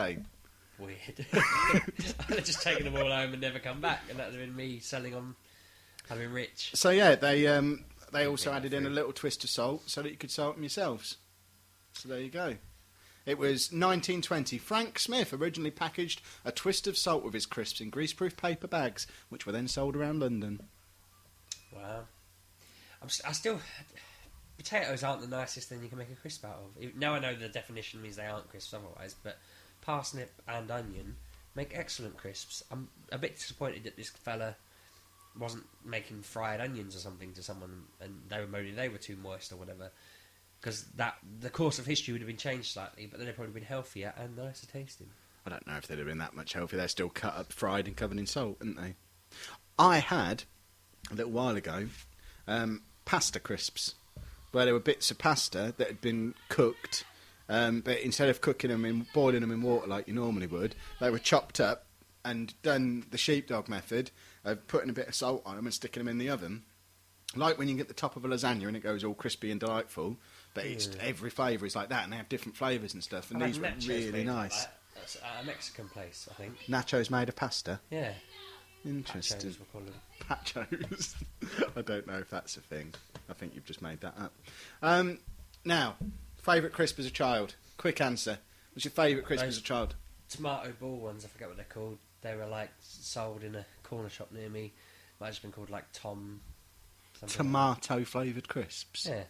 pay. Weird. I'd have just taken them all home and never come back, and that would have been me selling on having rich. So yeah, they also added in a little twist of salt so that you could salt them yourselves. So there you go. It was 1920. Frank Smith originally packaged a twist of salt with his crisps in greaseproof paper bags, which were then sold around London. Wow. I still... Potatoes aren't the nicest thing you can make a crisp out of. Now I know the definition means they aren't crisps otherwise, but parsnip and onion make excellent crisps. I'm a bit disappointed that this fella wasn't making fried onions or something to someone and they were moaning they were too moist or whatever. Because the course of history would have been changed slightly, but then they'd probably been healthier and nicer tasting. I don't know if they'd have been that much healthier. They're still cut up, fried and covered in salt, aren't they? I had, a little while ago, pasta crisps, where there were bits of pasta that had been cooked, but instead of boiling them in water like you normally would, they were chopped up and done the sheepdog method of putting a bit of salt on them and sticking them in the oven. Like when you get the top of a lasagna and it goes all crispy and delightful, but it's every flavour is like that, and they have different flavours and stuff, and these were really nice. Like that's at a Mexican place, I think. Nachos made of pasta? Yeah. Interesting. Pachos, we'll call them. Pachos. I don't know if that's a thing. I think you've just made that up. Now, favourite crisp as a child? Quick answer. What's your favourite crisp as a child? Tomato ball ones, I forget what they're called. They were like sold in a corner shop near me. Might have just been called like Tom... Tomato flavoured crisps? Yeah.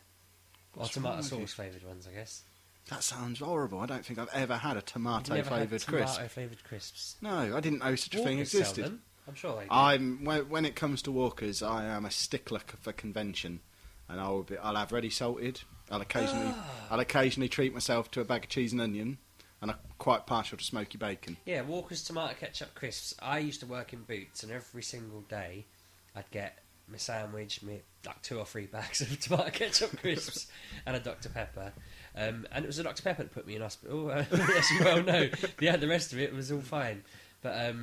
Or tomato wrong with you? sauce flavoured ones, I guess. That sounds horrible. I don't think I've ever had a tomato flavoured crisp. Tomato flavoured crisps. No, I didn't know such a thing Walkers sell existed. them. I'm sure they do. When it comes to Walkers, I am a stickler for convention, and I'll have ready salted. I'll occasionally treat myself to a bag of cheese and onion, and I'm quite partial to smoky bacon. Yeah, Walker's tomato ketchup crisps. I used to work in Boots, and every single day I'd get my sandwich, like 2 or 3 bags of tomato ketchup crisps, and a Dr Pepper. And it was a Dr Pepper that put me in hospital, as you well know. Yeah, the rest of it was all fine. But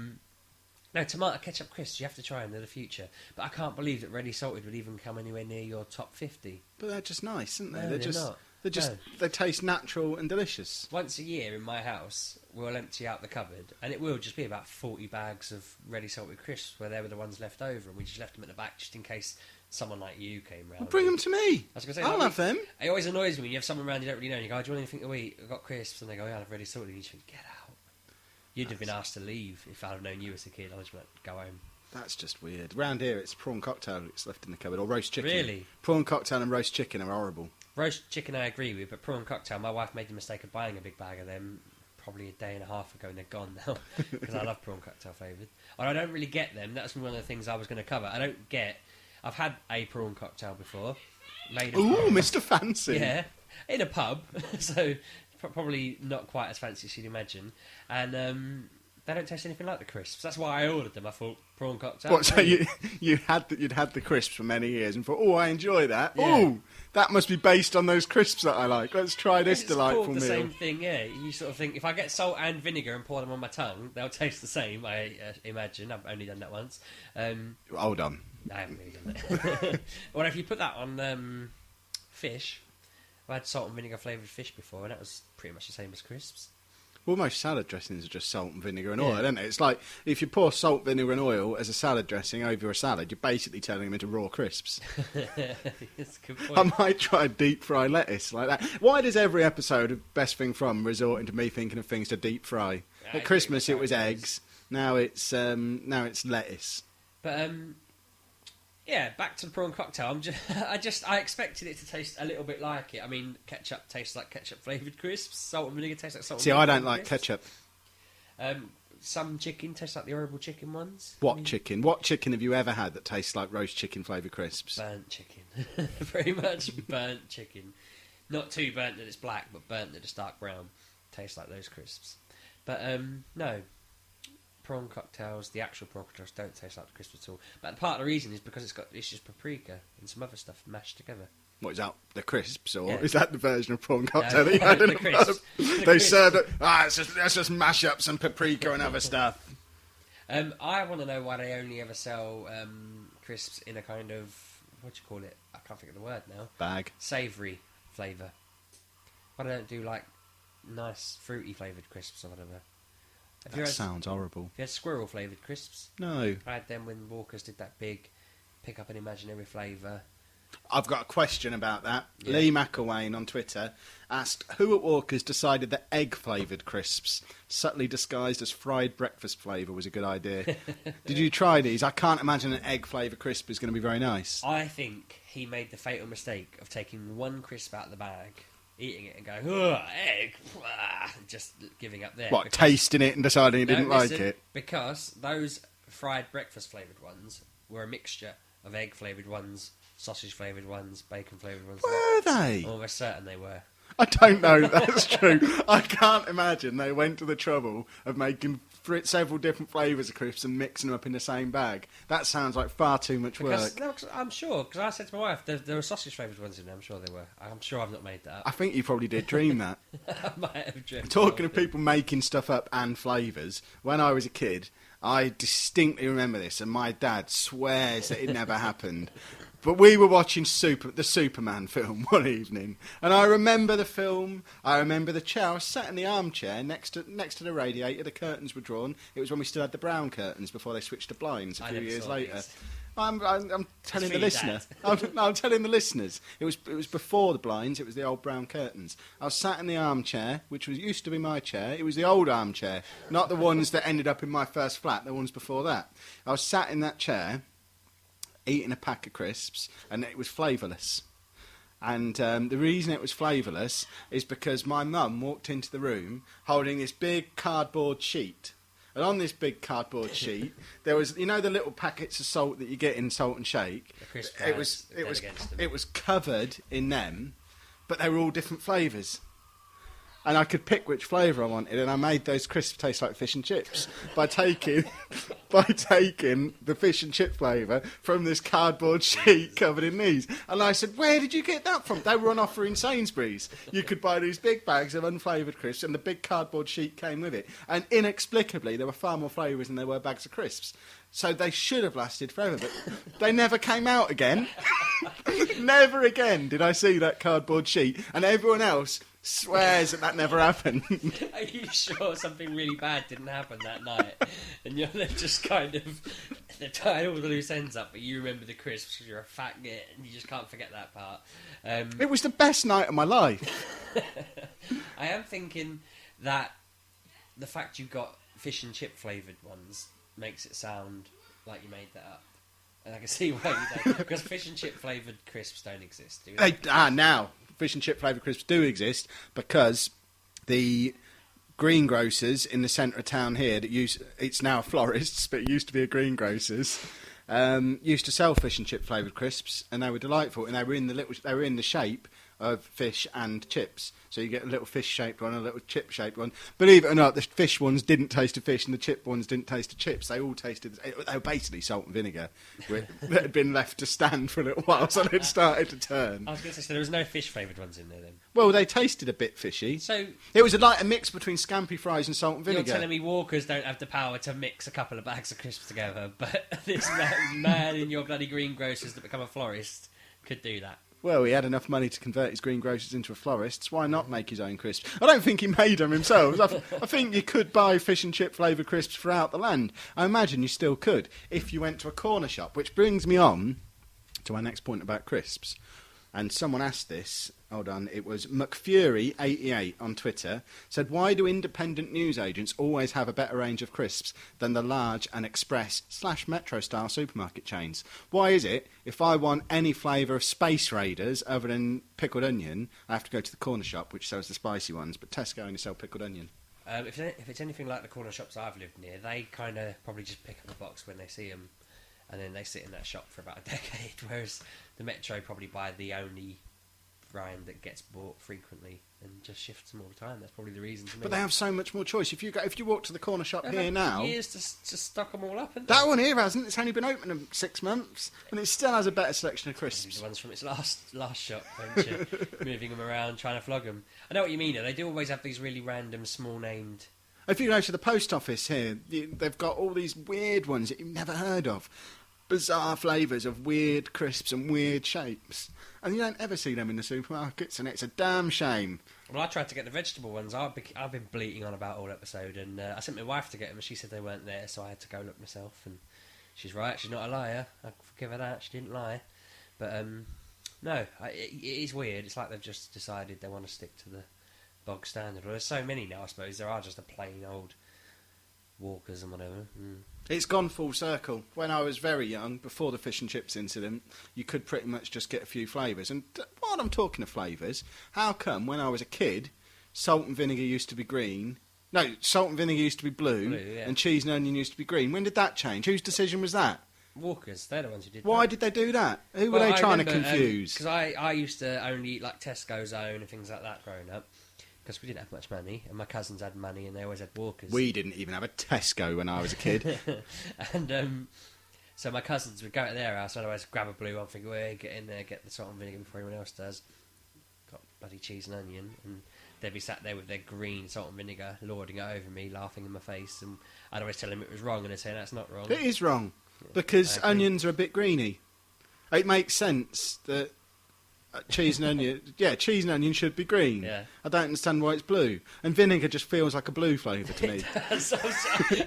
no, tomato ketchup crisps, you have to try them, they're the future. But I can't believe that ready salted would even come anywhere near your top 50. But they're just nice, aren't they? No, they're not. They taste natural and delicious. Once a year in my house, we'll empty out the cupboard, and it will just be about 40 bags of ready salted crisps, where they were the ones left over, and we just left them at the back just in case someone like you came round. Well, bring them to me. I was gonna say, I'll have them. It always annoys me when you have someone around you don't really know, and you go, "Do you want anything to eat? I've got crisps," and they go, "Yeah, I've ready salted," and you think, "Get out." You'd have been asked to leave if I'd have known you as a kid. I was like, "Go home." That's just weird. Round here, it's prawn cocktail that's left in the cupboard, or roast chicken. Really? Prawn cocktail and roast chicken are horrible. Roast chicken I agree with, but prawn cocktail, my wife made the mistake of buying a big bag of them probably a day and a half ago, and they're gone now, because I love prawn cocktail flavoured. And I don't really get them. That's one of the things I was going to cover. I've had a prawn cocktail before. Ooh, Mr. Fancy. Yeah, in a pub, so probably not quite as fancy as you'd imagine. And they don't taste anything like the crisps. That's why I ordered them. I thought, prawn cocktail. What, so you'd had the crisps for many years and thought, oh, I enjoy that. Yeah. Oh, that must be based on those crisps that I like. Let's try this delightful meal. It's the same thing, yeah. You sort of think, if I get salt and vinegar and pour them on my tongue, they'll taste the same, I imagine. I've only done that once. Hold on. I haven't really done that. Well, if you put that on fish, I had salt and vinegar flavoured fish before, and that was pretty much the same as crisps. Well, most salad dressings are just salt and vinegar and oil, aren't it? It's like, if you pour salt, vinegar and oil as a salad dressing over a salad, you're basically turning them into raw crisps. That's a good point. I might try deep fry lettuce like that. Why does every episode of Best Thing From resort into me thinking of things to deep fry? At Christmas it was eggs, now it's lettuce. But yeah, back to the prawn cocktail. I expected it to taste a little bit like it. I mean, ketchup tastes like ketchup flavoured crisps. Salt and vinegar tastes like salt. See, and vinegar I don't like crisps. ketchup. Some chicken tastes like the horrible chicken ones. What chicken? What chicken have you ever had that tastes like roast chicken flavoured crisps? Burnt chicken. Very much burnt chicken. Not too burnt that it's black, but burnt that it's dark brown. Tastes like those crisps. But no. Prawn cocktails, the actual prawn cocktails don't taste like the crisps at all. But part of the reason is because it's just paprika and some other stuff mashed together. What is that? The crisps, or Yeah. is that the version of prawn cocktail No, that you had in the a crisps. pub? The They crisps. served it. Let's just mash up some paprika and other stuff. I want to know why they only ever sell crisps in a kind of, what do you call it? I can't think of the word now. Bag. Savoury flavour. Why they don't do like nice fruity flavoured crisps or whatever? That sounds horrible. Have you had squirrel flavoured crisps? No. I had them when Walkers did that big pick up an imaginary flavour. I've got a question about that. Yeah. Lee McElwain on Twitter asked, who at Walker's decided that egg-flavoured crisps, subtly disguised as fried breakfast flavour, was a good idea? Did you try these? I can't imagine an egg-flavoured crisp is going to be very nice. I think he made the fatal mistake of taking one crisp out of the bag, eating it and going, ugh, egg, just giving up there. What, tasting it and deciding he didn't like it? Because those fried breakfast flavoured ones were a mixture of egg flavoured ones, sausage flavoured ones, bacon flavoured ones. Were they? I'm almost certain they were. I don't know, that's true. I can't imagine they went to the trouble of making several different flavours of crisps and mixing them up in the same bag. That sounds like far too much work. No, I'm sure, because I said to my wife, there were sausage flavoured ones in there, I'm sure they were. I'm sure I've not made that up. I think you probably did dream that. I might have dreamt. Talking of people making stuff up and flavours, when I was a kid, I distinctly remember this, and my dad swears that it never happened. But we were watching the Superman film one evening, and I remember the film. I remember the chair. I was sat in the armchair next to the radiator. The curtains were drawn. It was when we still had the brown curtains before they switched to blinds a few years later. I'm telling the listener. I'm telling the listeners. It was before the blinds. It was the old brown curtains. I was sat in the armchair, which used to be my chair. It was the old armchair, not the ones that ended up in my first flat. The ones before that. I was sat in that chair, eating a pack of crisps, and it was flavourless. And the reason it was flavourless is because my mum walked into the room holding this big cardboard sheet. And on this big cardboard sheet, there was, the little packets of salt that you get in Salt and Shake. It was covered in them, but they were all different flavours. And I could pick which flavour I wanted, and I made those crisps taste like fish and chips by taking the fish and chip flavour from this cardboard sheet covered in these. And I said, where did you get that from? They were on offer in Sainsbury's. You could buy these big bags of unflavoured crisps, and the big cardboard sheet came with it. And inexplicably, there were far more flavours than there were bags of crisps. So they should have lasted forever, but they never came out again. Never again did I see that cardboard sheet, and everyone else swears that never happened. Are you sure something really bad didn't happen that night? And you're just kind of, they're tying all the loose ends up, but you remember the crisps because you're a fat git and you just can't forget that part. It was the best night of my life. I am thinking that the fact you got fish and chip flavoured ones makes it sound like you made that up. And I can see why you don't. Because fish and chip flavoured crisps don't exist, do they? Now, fish and chip flavoured crisps do exist because the greengrocers in the centre of town here it's now a florist's, but it used to be a greengrocers, used to sell fish and chip flavoured crisps, and they were delightful, and they were in the shape of fish and chips. So you get a little fish-shaped one, a little chip-shaped one. Believe it or not, the fish ones didn't taste of fish and the chip ones didn't taste of chips. They all tasted... They were basically salt and vinegar that had been left to stand for a little while, so it started to turn. I was going to say, so there was no fish-flavoured ones in there then? Well, they tasted a bit fishy. So it was like a mix between scampi fries and salt and vinegar. You're telling me Walkers don't have the power to mix a couple of bags of crisps together, but this man in your bloody greengrocers that become a florist could do that? Well, he had enough money to convert his greengrocers into a florist. Why not make his own crisps? I don't think he made them himself. I think you could buy fish and chip flavoured crisps throughout the land. I imagine you still could if you went to a corner shop, which brings me on to our next point about crisps. And someone asked this, hold on, it was McFury88 on Twitter, said, why do independent news agents always have a better range of crisps than the large and express/metro-style supermarket chains? Why is it, if I want any flavour of Space Raiders other than pickled onion, I have to go to the corner shop, which sells the spicy ones, but Tesco only sell pickled onion? If it's anything like the corner shops I've lived near, they kind of probably just pick up a box when they see them, and then they sit in that shop for about a decade, whereas the Metro probably buy the only brand that gets bought frequently and just shifts them all the time. That's probably the reason to me. But they have so much more choice. If you walk to the corner shop here now... years to stock them all up, haven't they? That one here hasn't. It's only been open 6 months, and it still has a better selection of crisps. The ones from its last shop, venture, moving them around, trying to flog them. I know what you mean, though. They do always have these really random, small-named... If you go to the post office here, they've got all these weird ones that you've never heard of. Bizarre flavours of weird crisps and weird shapes. And you don't ever see them in the supermarkets, and it's a damn shame. Well, I tried to get the vegetable ones. I've been bleating on about all episode, and I sent my wife to get them, and she said they weren't there, so I had to go look myself. And she's right; she's not a liar. I forgive her that; she didn't lie. But no, it is weird. It's like they've just decided they want to stick to the bog standard. Well, there's so many now. I suppose there are just the plain old Walkers and whatever. It's gone full circle. When I was very young, before the fish and chips incident, you could pretty much just get a few flavours. And while I'm talking of flavours, how come when I was a kid, salt and vinegar used to be green? No, salt and vinegar used to be blue, yeah. and cheese and onion used to be green. When did that change? Whose decision was that? Walkers, they're the ones who did Why that. did they do that? Who were they trying to confuse? Because I used to only eat like Tesco's Own and things like that growing up. Because we didn't have much money, and my cousins had money, and they always had Walkers. We didn't even have a Tesco when I was a kid. And so my cousins would go to their house, and I'd always grab a blue one, think, well, get in there, get the salt and vinegar before anyone else does. Got bloody cheese and onion, and they'd be sat there with their green salt and vinegar, lording it over me, laughing in my face, and I'd always tell them it was wrong, and they'd say, that's not wrong. It is wrong, because onions are a bit greeny. It makes sense that cheese and onion should be green. Yeah. I don't understand why it's blue. And vinegar just feels like a blue flavour to me.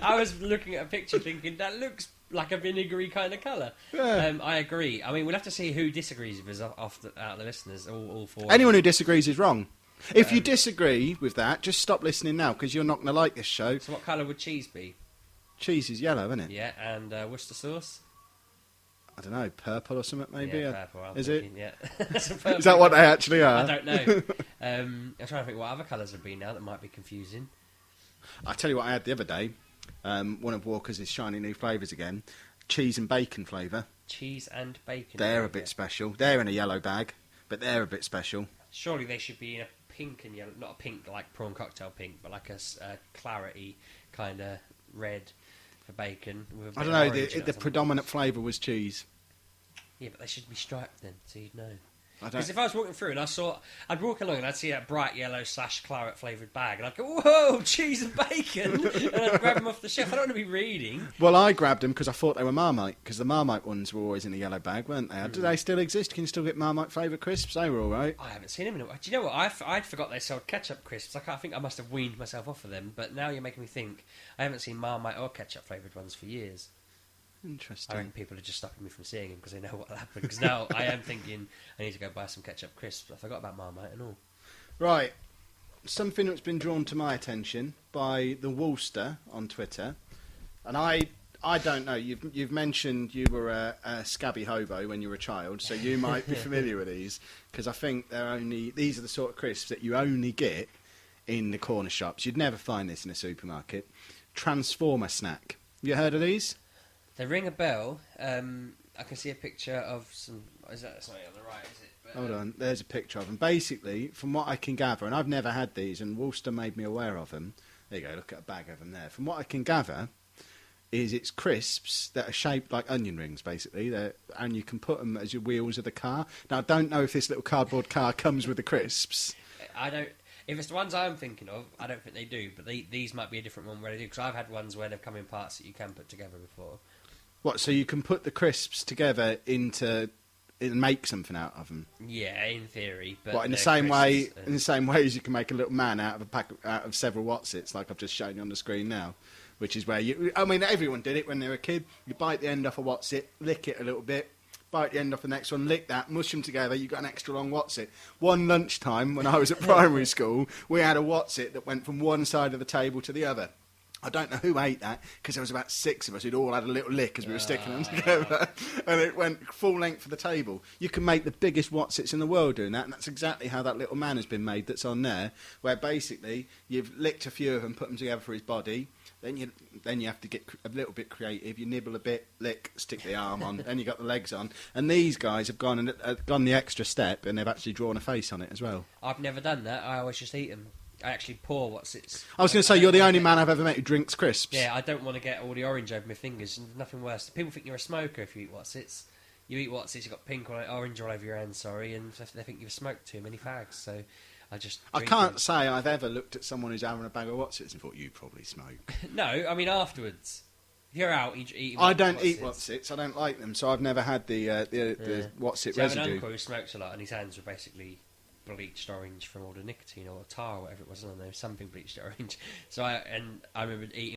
I was looking at a picture thinking, that looks like a vinegary kind of colour. Yeah. I agree. I mean, we'll have to see who disagrees with us out of the listeners, all four. Anyone who disagrees is wrong. If you disagree with that, just stop listening now, because you're not going to like this show. So what colour would cheese be? Cheese is yellow, isn't it? Yeah, and Worcester sauce? I don't know, purple or something maybe? Yeah, purple. Is thinking, it? Yeah. Is that what they actually are? I don't know. I'm trying to think what other colours would be now that might be confusing. I'll tell you what I had the other day. One of Walker's is shiny new flavours again. Cheese and bacon flavour. Cheese and bacon. They're a bit special. They're in a yellow bag, but they're a bit special. Surely they should be in a pink and yellow, not a pink like prawn cocktail pink, but like a clarity kind of red for bacon. With a I bit don't of know, orange in it or the something. predominant flavour was cheese. Yeah, but they should be striped then, so you'd know. I don't... Because if I was walking through and I'd walk along and I'd see that bright yellow / claret flavoured bag, and I'd go, whoa, cheese and bacon, and I'd grab them off the shelf. I don't want to be reading. Well, I grabbed them because I thought they were Marmite, because the Marmite ones were always in a yellow bag, weren't they? Do they still exist? Can you still get Marmite flavoured crisps? They were all right. I haven't seen them in a while. Do you know what? I'd forgot they sold ketchup crisps. I think I must have weaned myself off of them, but now you're making me think. I haven't seen Marmite or ketchup flavoured ones for years. Interesting. I reckon people are just stopping me from seeing them because they know what will happen. Because now I am thinking I need to go buy some ketchup crisps. I forgot about Marmite and all. Right. Something that's been drawn to my attention by the Woolster on Twitter, and I don't know. You've mentioned you were a scabby hobo when you were a child, so you might be familiar with these, because I think these are the sort of crisps that you only get in the corner shops. You'd never find this in a supermarket. Transformer snack. You heard of these? They ring a bell. I can see a picture of some. Is that something on the right? Is it? But, Hold on. There's a picture of them. Basically, from what I can gather, and I've never had these, and Woolster made me aware of them. There you go. Look at a bag of them there. From what I can gather, is it's crisps that are shaped like onion rings, basically, and you can put them as your wheels of the car. Now, I don't know if this little cardboard car comes with the crisps. I don't. If it's the ones I'm thinking of, I don't think they do. But these might be a different one where they do, because I've had ones where they've come in parts that you can put together before. What? So you can put the crisps together and make something out of them? Yeah, in theory. But what, in the same way? In the same way as you can make a little man out of several Watsits, like I've just shown you on the screen now, which is where everyone did it when they were a kid. You bite the end off a Watsit, lick it a little bit, bite the end off the next one, lick that, mush them together, you got an extra long Watsit. One lunchtime when I was at primary school, we had a Watsit that went from one side of the table to the other. I don't know who ate that, because there was about 6 of us who'd all had a little lick as we were sticking them together, and it went full length for the table. You can make the biggest Watsits in the world doing that, and that's exactly how that little man has been made that's on there, where basically you've licked a few of them, put them together for his body, then you have to get a little bit creative. You nibble a bit, lick, stick the arm on, then you got the legs on. And these guys have gone the extra step, and they've actually drawn a face on it as well. I've never done that. I always just eat them. I actually pour Watsits. I was going to say, you're the only man I've ever met who drinks crisps. Yeah, I don't want to get all the orange over my fingers. Nothing worse. People think you're a smoker if you eat Watsits. You eat Watsits, you've got pink or orange all over your hands, and they think you've smoked too many fags. So I can't say I've ever looked at someone who's having a bag of Watsits and thought, you probably smoke. No, I mean afterwards. If you're out eating I don't eat Watsits. I don't like them, so I've never had the Watsit residue. I have an uncle who smokes a lot, and his hands were basically bleached orange from all the nicotine or tar or whatever it was. I don't know, something bleached orange. So I remember eating